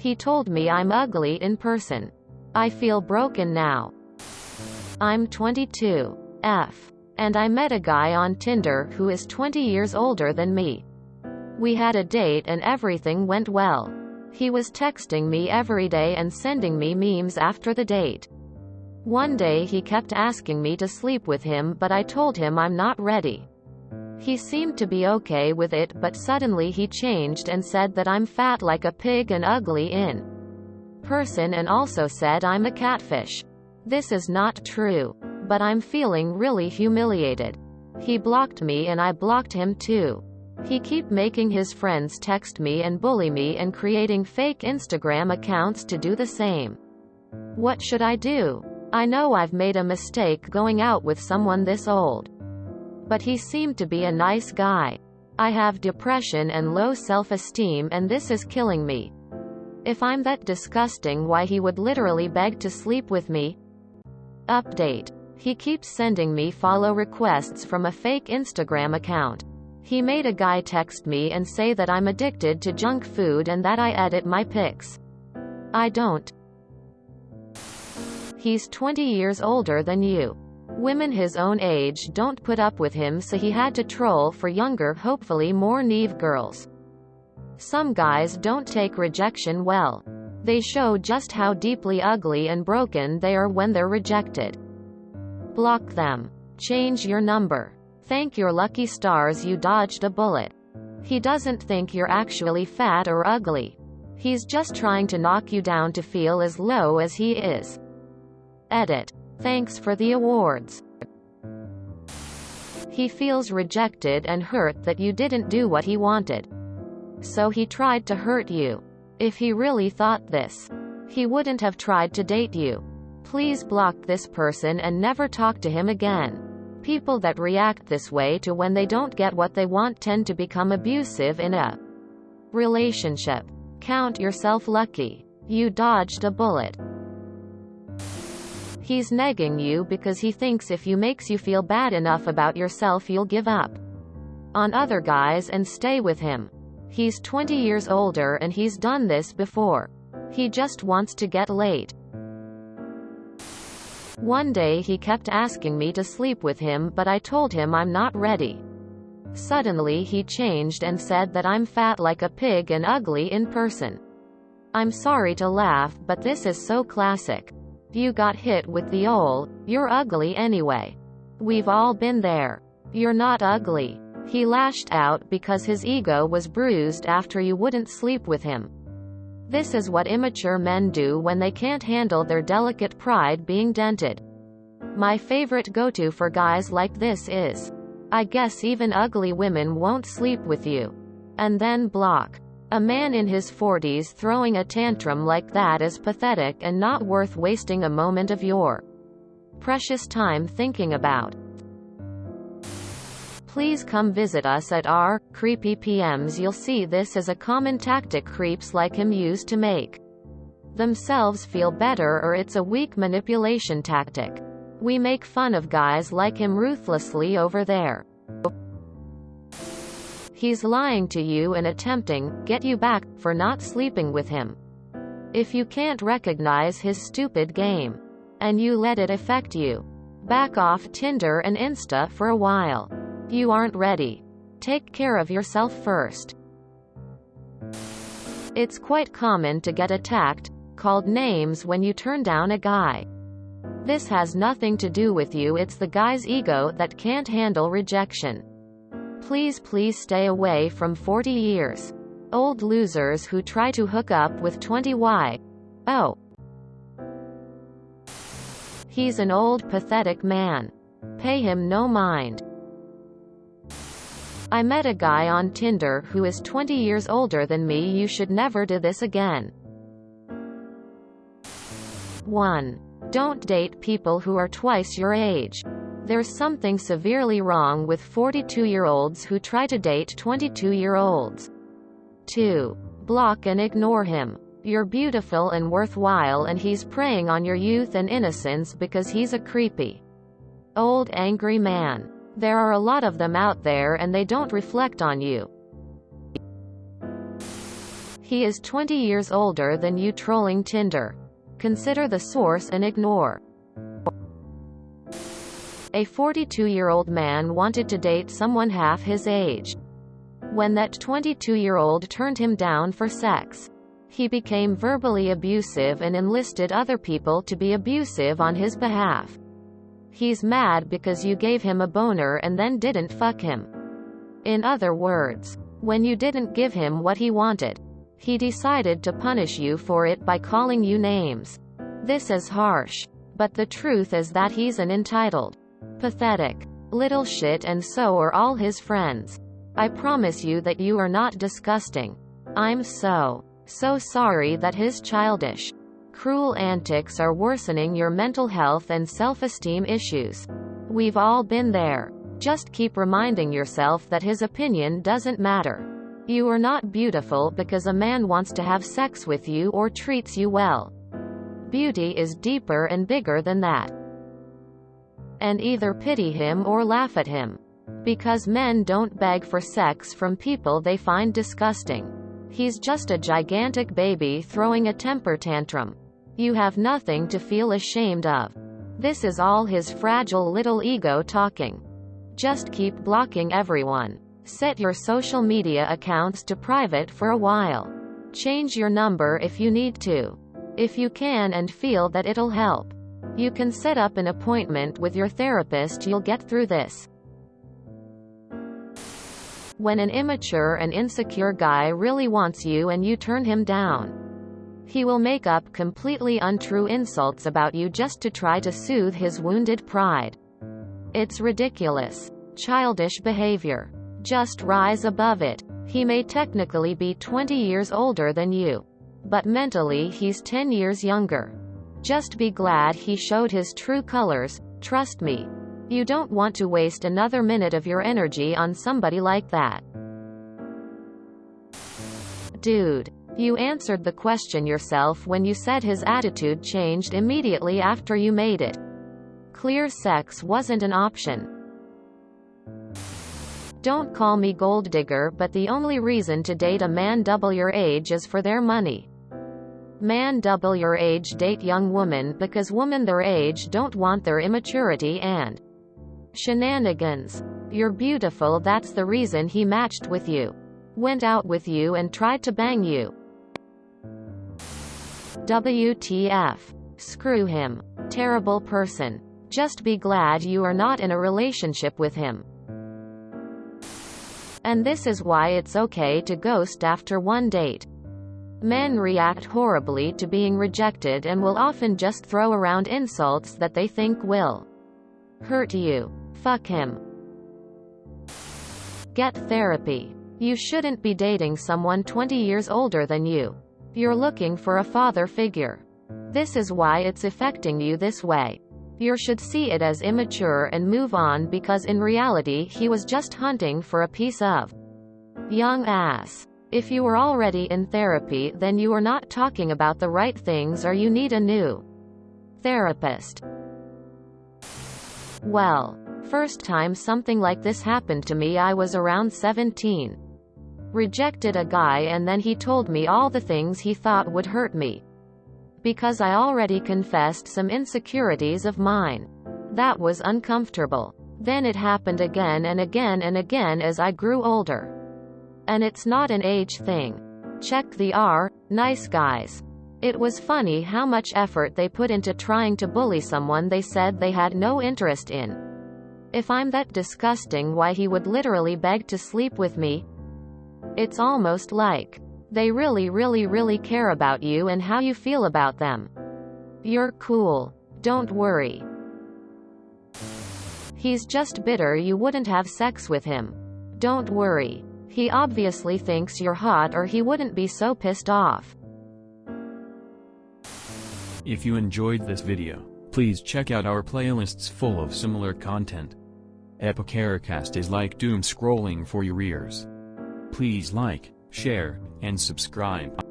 He told me I'm ugly in person. I feel broken now. I'm 22. And I met a guy on Tinder who is 20 years older than me. We had a date and everything went well. He was texting me every day and sending me memes after the date. One day he kept asking me to sleep with him, but I told him I'm not ready. He seemed to be okay with it, but suddenly he changed and said that I'm fat like a pig and ugly in person, and also said I'm a catfish. This is not true. But I'm feeling really humiliated. He blocked me and I blocked him too. He keep making his friends text me and bully me and creating fake Instagram accounts to do the same. What should I do? I know I've made a mistake going out with someone this old. But he seemed to be a nice guy. I have depression and low self-esteem, and this is killing me. If I'm that disgusting, why he would literally beg to sleep with me? Update. He keeps sending me follow requests from a fake Instagram account. He made a guy text me and say that I'm addicted to junk food and that I edit my pics. I don't. He's 20 years older than you. Women his own age don't put up with him, so he had to troll for younger, hopefully more naive girls. Some guys don't take rejection well. They show just how deeply ugly and broken they are when they're rejected. Block them. Change your number. Thank your lucky stars you dodged a bullet. He doesn't think you're actually fat or ugly. He's just trying to knock you down to feel as low as he is. Edit. Thanks for the awards. He feels rejected and hurt that you didn't do what he wanted. So he tried to hurt you. If he really thought this, he wouldn't have tried to date you. Please block this person and never talk to him again. People that react this way to when they don't get what they want tend to become abusive in a relationship. Count yourself lucky. You dodged a bullet. He's negging you because he thinks if you makes you feel bad enough about yourself, you'll give up on other guys and stay with him. He's 20 years older and he's done this before. He just wants to get laid. One day he kept asking me to sleep with him, but I told him I'm not ready. Suddenly he changed and said that I'm fat like a pig and ugly in person. I'm sorry to laugh, but this is so classic. You got hit with the old, "You're ugly anyway." We've all been there. You're not ugly. He lashed out because his ego was bruised after you wouldn't sleep with him. This is what immature men do when they can't handle their delicate pride being dented. My favorite go-to for guys like this is, "I guess even ugly women won't sleep with you." And then block. A man in his 40s throwing a tantrum like that is pathetic and not worth wasting a moment of your precious time thinking about. Please come visit us at our creepy PMs. You'll see this is a common tactic creeps like him use to make themselves feel better, or it's a weak manipulation tactic. We make fun of guys like him ruthlessly over there. He's lying to you and attempting get you back for not sleeping with him. If you can't recognize his stupid game and you let it affect you, back off Tinder and Insta for a while. You aren't ready. Take care of yourself first. It's quite common to get attacked, called names when you turn down a guy. This has nothing to do with you, it's the guy's ego that can't handle rejection. Please stay away from 40 years old losers who try to hook up with 20y. Oh. He's an old pathetic man. Pay him no mind. I met a guy on Tinder who is 20 years older than me. You should never do this again. 1. Don't date people who are twice your age. There's something severely wrong with 42-year-olds who try to date 22-year-olds. 2. Block and ignore him. You're beautiful and worthwhile, and he's preying on your youth and innocence because he's a creepy, old angry man. There are a lot of them out there and they don't reflect on you. He is 20 years older than you. Trolling Tinder. Consider the source and ignore. A 42-year-old man wanted to date someone half his age. When that 22-year-old turned him down for sex, he became verbally abusive and enlisted other people to be abusive on his behalf. He's mad because you gave him a boner and then didn't fuck him. In other words, when you didn't give him what he wanted, he decided to punish you for it by calling you names. This is harsh, but the truth is that he's an entitled, pathetic little shit, and so are all his friends. I promise you that you are not disgusting. I'm so sorry that his childish, cruel antics are worsening your mental health and self-esteem issues. We've all been there. Just keep reminding yourself that his opinion doesn't matter. You are not beautiful because a man wants to have sex with you or treats you well. Beauty is deeper and bigger than that. And either pity him or laugh at him. Because men don't beg for sex from people they find disgusting. He's just a gigantic baby throwing a temper tantrum. You have nothing to feel ashamed of. This is all his fragile little ego talking. Just keep blocking everyone. Set your social media accounts to private for a while. Change your number if you need to. If you can and feel that it'll help, you can set up an appointment with your therapist. You'll get through this. When an immature and insecure guy really wants you and you turn him down, he will make up completely untrue insults about you just to try to soothe his wounded pride. It's ridiculous, childish behavior. Just rise above it. He may technically be 20 years older than you, but mentally he's 10 years younger. Just be glad he showed his true colors. Trust me. You don't want to waste another minute of your energy on somebody like that. Dude, you answered the question yourself when you said his attitude changed immediately after you made it clear sex wasn't an option. Don't call me gold digger, but the only reason to date a man double your age is for their money. Man double your age date young woman because women their age don't want their immaturity and shenanigans. You're beautiful, that's the reason he matched with you, went out with you and tried to bang you. WTF. Screw him. Terrible person. Just be glad you are not in a relationship with him. And this is why it's okay to ghost after one date. Men react horribly to being rejected and will often just throw around insults that they think will hurt you. Fuck him. Get therapy. You shouldn't be dating someone 20 years older than you. You're looking for a father figure. This is why it's affecting you this way. You should see it as immature and move on, because in reality he was just hunting for a piece of young ass. If you were already in therapy, then you are not talking about the right things or you need a new therapist. Well, first time something like this happened to me, I was around 17. Rejected a guy and then he told me all the things he thought would hurt me, because I already confessed some insecurities of mine. That was uncomfortable. Then it happened again and again and again as I grew older. And it's not an age thing. Check the nice guys. It was funny how much effort they put into trying to bully someone they said they had no interest in. If I'm that disgusting, why he would literally beg to sleep with me? It's almost like they really care about you and how you feel about them. You're cool. Don't worry. He's just bitter you wouldn't have sex with him. Don't worry. He obviously thinks you're hot or he wouldn't be so pissed off. If you enjoyed this video, please check out our playlists full of similar content. Epicaricast is like doom scrolling for your ears. Please like, share, and subscribe.